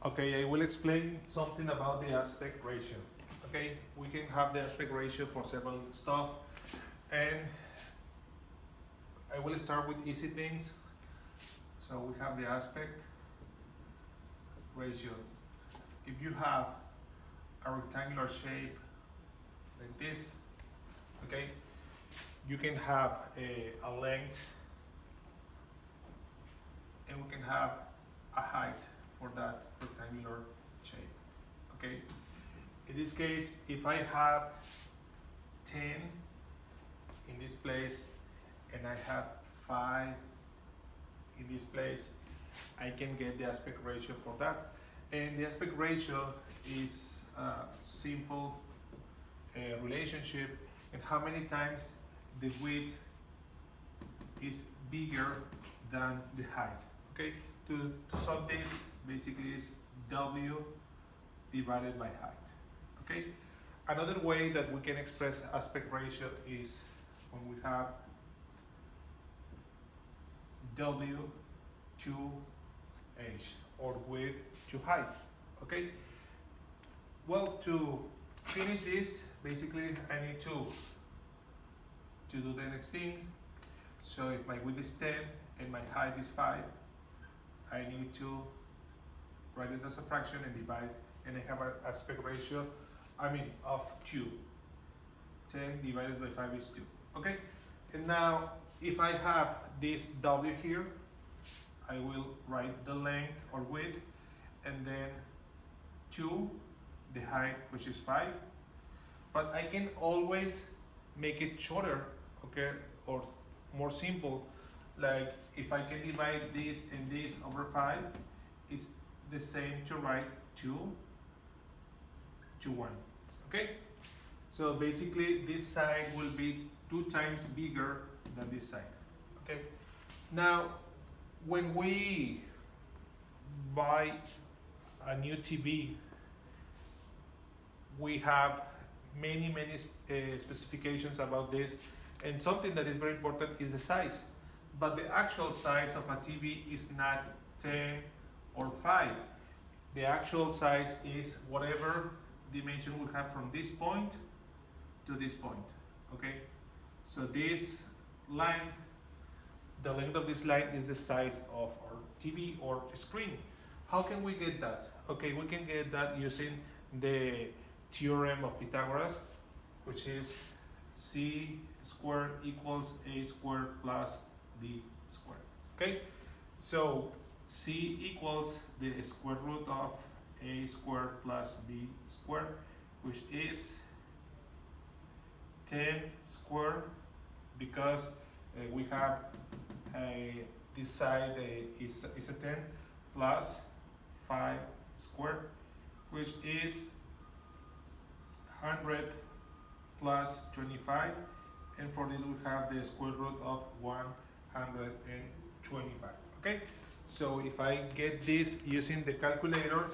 Okay, I will explain something about the aspect ratio. Okay, we can have the aspect ratio for several stuff, and I will start with easy things. So we have the aspect ratio. If you have a rectangular shape like this, okay, you can have a length, and we can have a height for that rectangular shape. Okay, in this case, if I have 10 in this place and I have 5 in this place, I can get the aspect ratio for that. And the aspect ratio is a simple relationship and how many times the width is bigger than the height. Okay, to solve this, basically is W divided by height. Okay, another way that we can express aspect ratio is when we have W to H, or width to height. Okay, well, to finish this, basically I need to do the next thing. So if my width is 10 and my height is 5, I need to write it as a fraction and divide, and I have an aspect ratio, of 2. 10 divided by 5 is 2. Okay, and now if I have this W here, I will write the length or width, and then 2, the height, which is 5. But I can always make it shorter, okay, or more simple. Like if I can divide this and this over 5, it's the same to write 2 to 1. Okay, so basically this side will be 2 times bigger than this side. Okay, now when we buy a new TV, we have many specifications about this, and something that is very important is the size. But the actual size of a TV is not 10 or 5. The actual size is whatever dimension we have from this point to this point. Okay, so this line, the length of this line is the size of our TV or screen. How can we get that? Okay, we can get that using the theorem of Pythagoras, which is c squared equals a squared plus b squared. Okay, so c equals the square root of a squared plus b squared, which is 10 squared, because we have this side is a 10, plus 5 squared, which is 100 plus 25, and for this we have the square root of 125. Okay, so if I get this using the calculator,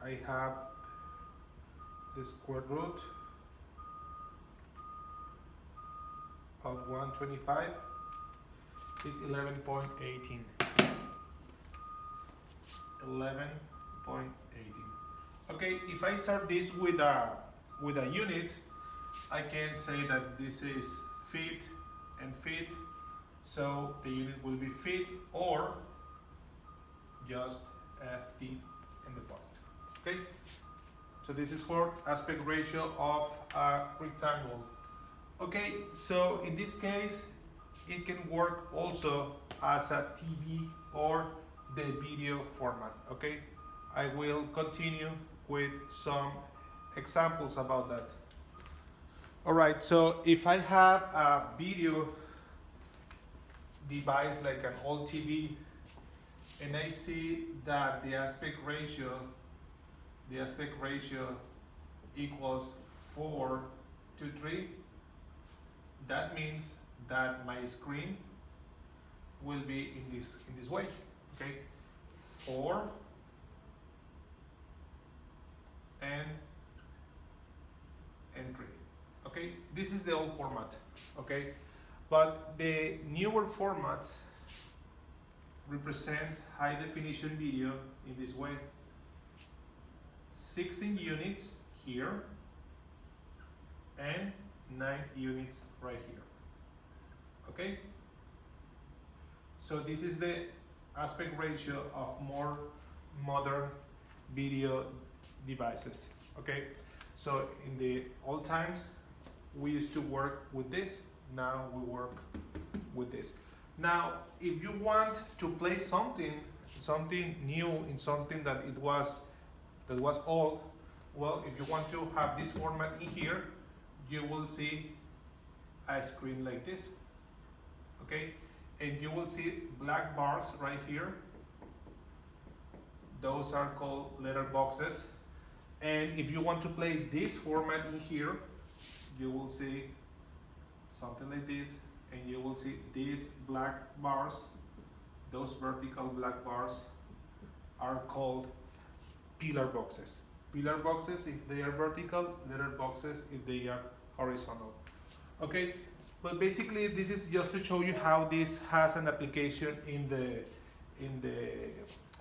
I have the square root of 125 is 11.18. 11.18. Okay, if I start this with a unit, I can say that this is feet and feet, so the unit will be feet, or just ft in the point. Okay, so this is for aspect ratio of a rectangle. Okay, so in this case, it can work also as a TV or the video format. Okay, I will continue with some examples about that. All right, so if I have a video device like an old TV, and I see that the aspect ratio equals 4 to 3, that means that my screen will be in this way. Okay, 4 and 3. Okay, this is the old format. Okay, but the newer format represent high definition video in this way. 16 units here and 9 units right here. Okay? So this is the aspect ratio of more modern video devices. Okay? So in the old times we used to work with this, now we work with this. Now if you want to play something new in something that was old, well, if you want to have this format in here, you will see a screen like this, okay? And you will see black bars right here. Those are called letter boxes. And if you want to play this format in here, you will see something like this, and you will see these black bars. Those vertical black bars are called pillar boxes. Pillar boxes if they are vertical, letter boxes if they are horizontal. Okay, but basically this is just to show you how this has an application in the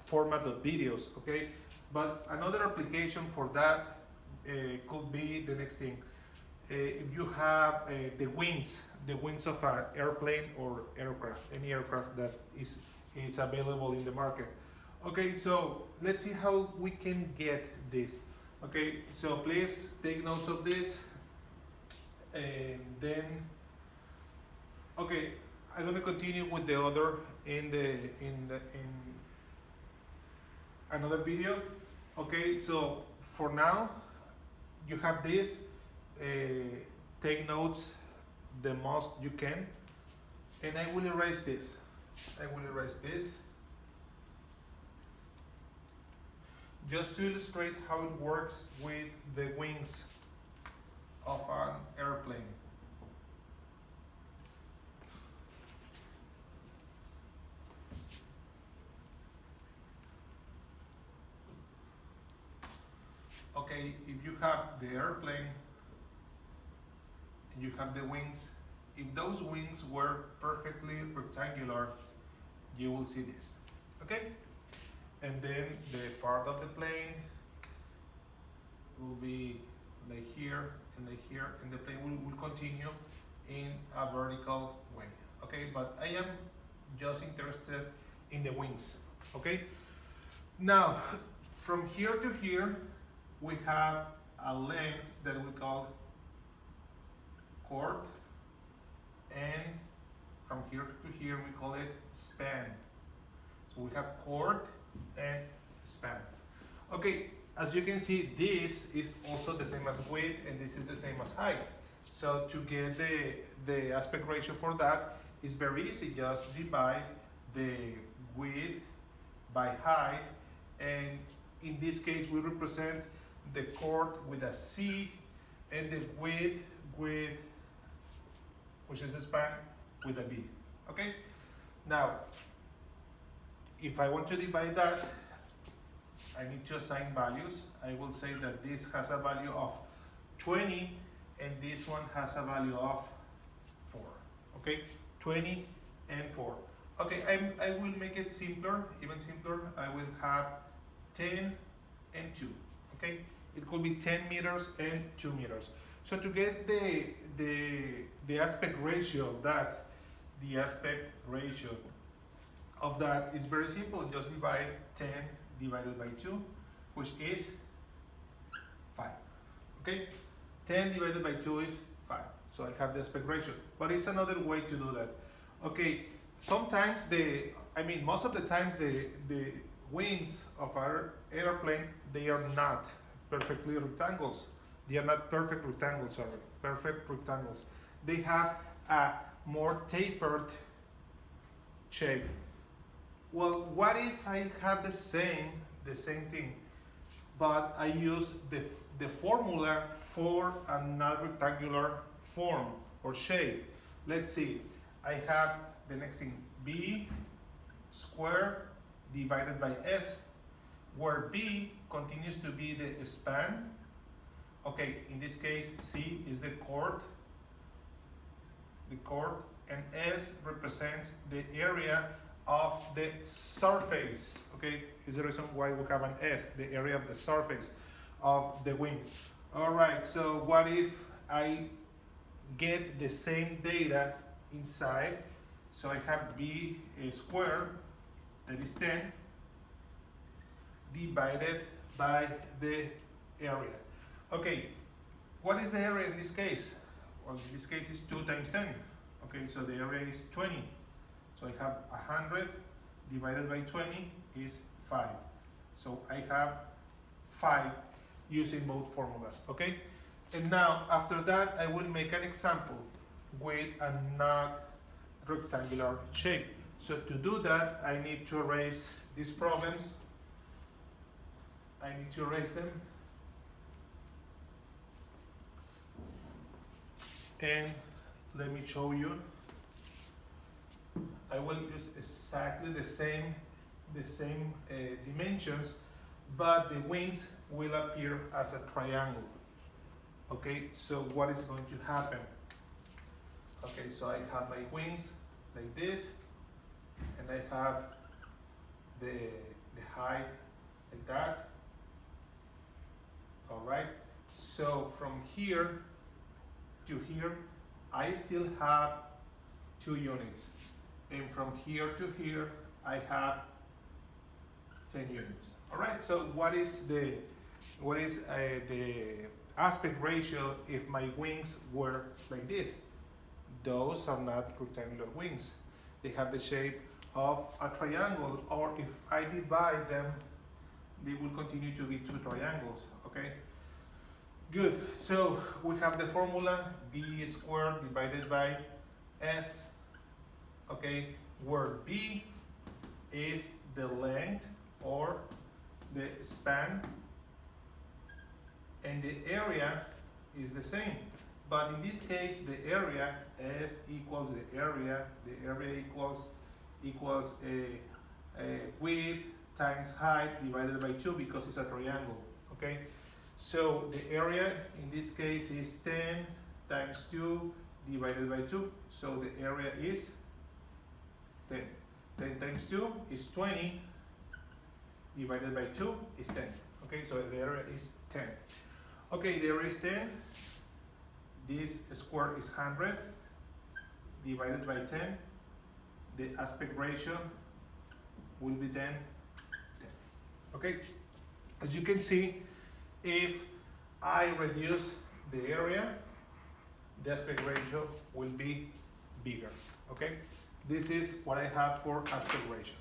format of videos. Okay, but another application for that could be the next thing. If you have the wings of an airplane or aircraft, any aircraft that is available in the market. Okay, so let's see how we can get this. Okay, so please take notes of this, and then, okay, I'm gonna continue with the other in another video. Okay, so for now, you have this. Take notes the most you can, and I will erase this. Just to illustrate how it works with the wings of an airplane. Okay, if you have the airplane and you have the wings, if those wings were perfectly rectangular, you will see this. Okay? And then the part of the plane will be like here and like here, and the plane will continue in a vertical way. Okay, but I am just interested in the wings. Okay, now from here to here we have a length that we call chord, and from here to here we call it span. So we have chord and span. Okay, as you can see, this is also the same as width, and this is the same as height. So to get the aspect ratio for that is very easy. Just divide the width by height, and in this case we represent the chord with a C and the width with, which is the span, with a B. Okay, now if I want to divide that, I need to assign values. I will say that this has a value of 20 and this one has a value of 4. Okay, 20 and 4. Okay, I will make it simpler, even simpler. I will have 10 and 2. Okay, it could be 10 meters and 2 meters. So to get the aspect ratio of that, the aspect ratio of that is very simple. Just divide 10 divided by 2, which is 5. Okay, 10 divided by 2 is 5. So I have the aspect ratio, but it's another way to do that. Okay, sometimes most of the times the wings of our airplane, they are not perfectly rectangles. They are not perfect rectangles, perfect rectangles. They have a more tapered shape. Well, what if I have the same thing, but I use the formula for a non-rectangular form or shape? Let's see, I have the next thing, B squared divided by S, where B continues to be the span. Okay, in this case, C is the chord, and S represents the area of the surface, okay? Is the reason why we have an S, the area of the surface of the wing. All right, so what if I get the same data inside? So I have B squared, that is 10, divided by the area. Okay, what is the area in this case? Well, in this case is 2 times 10. Okay, so the area is 20. So I have 100 divided by 20 is 5. So I have 5 using both formulas, okay? And now, after that, I will make an example with a not rectangular shape. So to do that, I need to erase these problems. I need to erase them. And let me show you. I will use exactly the same dimensions, but the wings will appear as a triangle. Okay, so what is going to happen? Okay, so I have my wings like this, and I have the height like that. All right, so from here to here, I still have 2 units. And from here to here, I have 10 units. All right, so what is the aspect ratio if my wings were like this? Those are not rectangular wings. They have the shape of a triangle, or if I divide them, they will continue to be 2 triangles, okay? Good, so we have the formula B squared divided by S, okay, where B is the length or the span, and the area is the same. But in this case, the area S equals the area equals a width times height divided by 2 because it's a triangle, okay? So the area in this case is 10 times 2 divided by 2. So the area is 10. 10 times 2 is 20 divided by 2 is 10. Okay, so the area is 10. Okay, the area is 10. This square is 100 divided by 10. The aspect ratio will be then 10. Okay, as you can see, if I reduce the area, the aspect ratio will be bigger. Okay, this is what I have for aspect ratio.